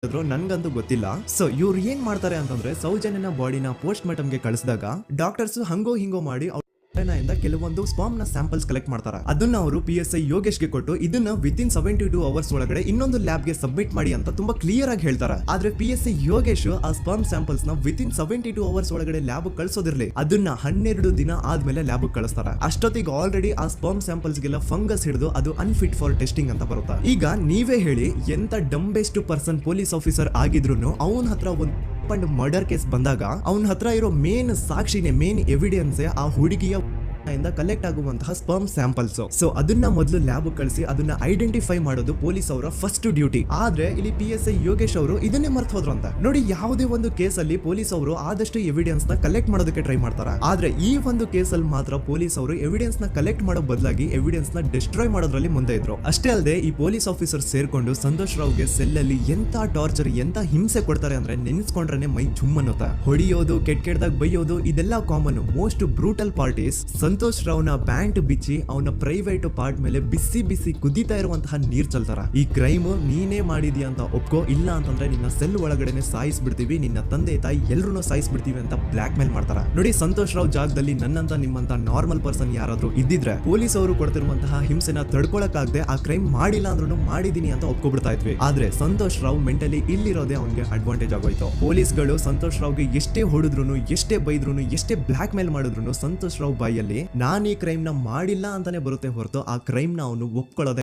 ನನ್ಗಂತೂ ಗೊತ್ತಿಲ್ಲ. ಸೊ ಇವ್ರು ಏನ್ ಮಾಡ್ತಾರೆ ಅಂತಂದ್ರೆ ಸೌಜನ್ಯನ ಬಾಡಿನ ಪೋಸ್ಟ್ ಮಾರ್ಟಮ್ಗೆ ಕಳಿಸಿದಾಗ ಡಾಕ್ಟರ್ಸ್ ಹಂಗೋ ಹಿಂಗೋ ಮಾಡಿ ಇಂದ ಕೆಲವೊಂದು ಸ್ಪಾಮ್ ನ ಸ್ಯಾಂಪಲ್ಸ್ ಕಲೆಕ್ಟ್ ಮಾಡ್ತಾರೆ. ಅದನ್ನ ಅವರು PSI ಯೋಗೇಶ್ಗೆ ಕೊಟ್ಟು ಇದನ್ನ ವಿತಿನ್ 72 ಅವರ್ಸ್ ಒಳಗಡೆ ಇನ್ನೊಂದು ಲ್ಯಾಬ್ಗೆ ಸಬ್ಮಿಟ್ ಮಾಡಿ ಅಂತ ತುಂಬಾ ಕ್ಲಿಯರ್ ಆಗಿ ಹೇಳ್ತಾರೆ. ಆದ್ರೆ PSI ಯೋಗೇಶ್ ಆ ಸ್ಪಾಮ್ ಸ್ಯಾಂಪಲ್ಸ್ ನ ವಿತಿನ್ 72 ಅವರ್ಸ್ ಒಳಗಡೆ ಲ್ಯಾಬ್ ಕಳ್ಸೋದಿರ್ಲಿ, ಅದನ್ನ 12 ದಿನ ಆದ್ಮೇಲೆ ಲ್ಯಾಬ್ ಕಳಿಸ್ತಾರೆ. ಅಷ್ಟೊತ್ತಿಗೆ ಆಲ್ರೆಡಿ ಆ ಸ್ಪಾಮ್ ಸ್ಯಾಂಪಲ್ಸ್ ಗೆಲ್ಲ ಫಂಗಸ್ ಹಿಡಿದು ಅದು ಅನ್ಫಿಟ್ ಫಾರ್ ಟೆಸ್ಟಿಂಗ್ ಅಂತ ಬರುತ್ತೆ. ಈಗ ನೀವೇ ಹೇಳಿ, ಎಂತ ಡಂಬೆಸ್ಟ್ ಪರ್ಸನ್ ಪೊಲೀಸ್ ಆಫೀಸರ್ ಆಗಿದ್ರು ಅವನ ಹತ್ರ ಒಂದು ಮರ್ಡರ್ ಕೇಸ್ ಬಂದಾಗ ಅವನ ಹತ್ರ ಇರೋ ಮೇನ್ ಸಾಕ್ಷಿನೇ, ಮೇನ್ ಎವಿಡೆನ್ಸ್ ಆ ಹುಡುಗಿಯ ಇಂದ ಕಲೆಕ್ಟ್ ಆಗುವಂತಹ ಸ್ಪರ್ಮ್ ಸ್ಯಾಂಪಲ್ಸ್. ಸೊ ಅದನ್ನ ಮೊದಲು ಲ್ಯಾಬ್ ಕಳಿಸಿ ಅದನ್ನ ಐಡೆಂಟಿಫೈ ಮಾಡೋದು ಪೊಲೀಸ್ ಅವರ ಫಸ್ಟ್ ಡ್ಯೂಟಿ. ಆದ್ರೆ ಇಲ್ಲಿ PSI ಯೋಗೇಶ್ ಅವರು ಇದನ್ನೇ ಮರ್ತು ಹೋದ್ರು ಅಂತ ನೋಡಿ. ಯಾವುದೇ ಒಂದು ಕೇಸಲ್ಲಿ ಪೊಲೀಸ್ ಅವರು ಆದಷ್ಟು ಎವಿಡೆನ್ಸ್ ನ ಕಲೆಕ್ಟ್ ಮಾಡೋದಕ್ಕೆ ಟ್ರೈ ಮಾಡ್ತಾರೆ. ಆದ್ರೆ ಈ ಒಂದು ಕೇಸಲ್ಲಿ ಮಾತ್ರ ಪೊಲೀಸ್ ಅವರು ಎವಿಡೆನ್ಸ್ ನ ಕಲೆಕ್ಟ್ ಮಾಡೋ ಬದಲಾಗಿ ಎವಿಡೆನ್ಸ್ ನ ಡಿಸ್ಟ್ರಾಯ್ ಮಾಡೋದ್ರಲ್ಲಿ ಮುಂದೆ ಇದ್ರು. ಅಷ್ಟೇ ಅಲ್ಲದೆ ಈ ಪೊಲೀಸ್ ಆಫೀಸರ್ ಸೇರ್ಕೊಂಡು ಸಂತೋಷ್ ರಾವ್ಗೆ ಸೆಲ್ ಅಲ್ಲಿ ಎಂತ ಟಾರ್ಚರ್, ಎಂತ ಹಿಂಸೆ ಕೊಡ್ತಾರೆ ಅಂದ್ರೆ ನೆನೆಸ್ಕೊಂಡ್ರೆ ಮೈ ಜುಮ್ ಅನ್ನುತ್ತೆ. ಹೊಡಿಯೋದು, ಕೆಟ್ಟದಾಗ ಬೈಯೋದು, ಇದೆಲ್ಲ common. Most brutal parties Santosh ರಾವ್ನ ಪ್ಯಾಂಟ್ ಬಿಚ್ಚಿ ಅವನ ಪ್ರೈವೇಟ್ ಪಾರ್ಟ್ ಮೇಲೆ ಬಿಸಿ ಬಿಸಿ ಕುದೀತಾ ಇರುವಂತಹ ನೀರ್ ಚಲ್ತಾರ. ಈ ಕ್ರೈಮ್ ನೀನೇ ಮಾಡಿದ್ಯಾ ಅಂತ ಒಪ್ಕೋ, ಇಲ್ಲ ಅಂತಂದ್ರೆ ನಿನ್ನ ಸೆಲ್ ಒಳಗಡೆನೆ ಸಾಯಿಸ್ಬಿಡ್ತೀವಿ, ನಿನ್ನ ತಂದೆ ತಾಯಿ ಎಲ್ರು ಸಾಯಿಸ್ಬಿಡ್ತೀವಿ ಅಂತ ಬ್ಲಾಕ್ ಮೇಲ್ ಮಾಡ್ತಾರ. ನೋಡಿ, ಸಂತೋಷ್ ರಾವ್ ಜಾಗದಲ್ಲಿ ನನ್ನಂತ ನಿಮ್ಮಂತ ನಾರ್ಮಲ್ ಪರ್ಸನ್ ಯಾರಾದ್ರೂ ಇದ್ದಿದ್ರೆ ಪೊಲೀಸ್ ಅವರು ಕೊಡ್ತಿರುವಂತಹ ಹಿಂಸೆನ ತಡ್ಕೊಳಕ್ಕಾಗದೆ ಆ ಕ್ರೈಮ್ ಮಾಡಿಲ್ಲ ಅಂದ್ರೂ ಮಾಡಿದೀನಿ ಅಂತ ಒಪ್ಕೊಬಿಡ್ತಾ ಇದ್ವಿ. ಆದ್ರೆ ಸಂತೋಷ್ ರಾವ್ ಮೆಂಟಲಿ ಇಲ್ಲಿರೋದೇ ಅವನಿಗೆ ಅಡ್ವಾಂಟೇಜ್ ಆಗೋಯ್ತು. ಪೊಲೀಸ್ಗಳು ಸಂತೋಷ್ ರಾವ್ಗೆ ಎಷ್ಟೇ ಹೊಡೆದ್ರು, ಎಷ್ಟೇ ಬೈದ್ರು, ಎಷ್ಟೇ ಬ್ಲಾಕ್ ಮೇಲ್ ಮಾಡಿದ್ರು ಸಂತೋಷ್ ರಾವ್ ಬಾಯಲ್ಲಿ ನಾನು ಈ ಕ್ರೈಮ್ ನ ಮಾಡಿಲ್ಲ ಅಂತಾನೆ ಬರುತ್ತೆ ಹೊರತು ಆ ಕ್ರೈಮ್ ನ ಅವನು ಒಪ್ಕೊಳ್ಳೋದೇ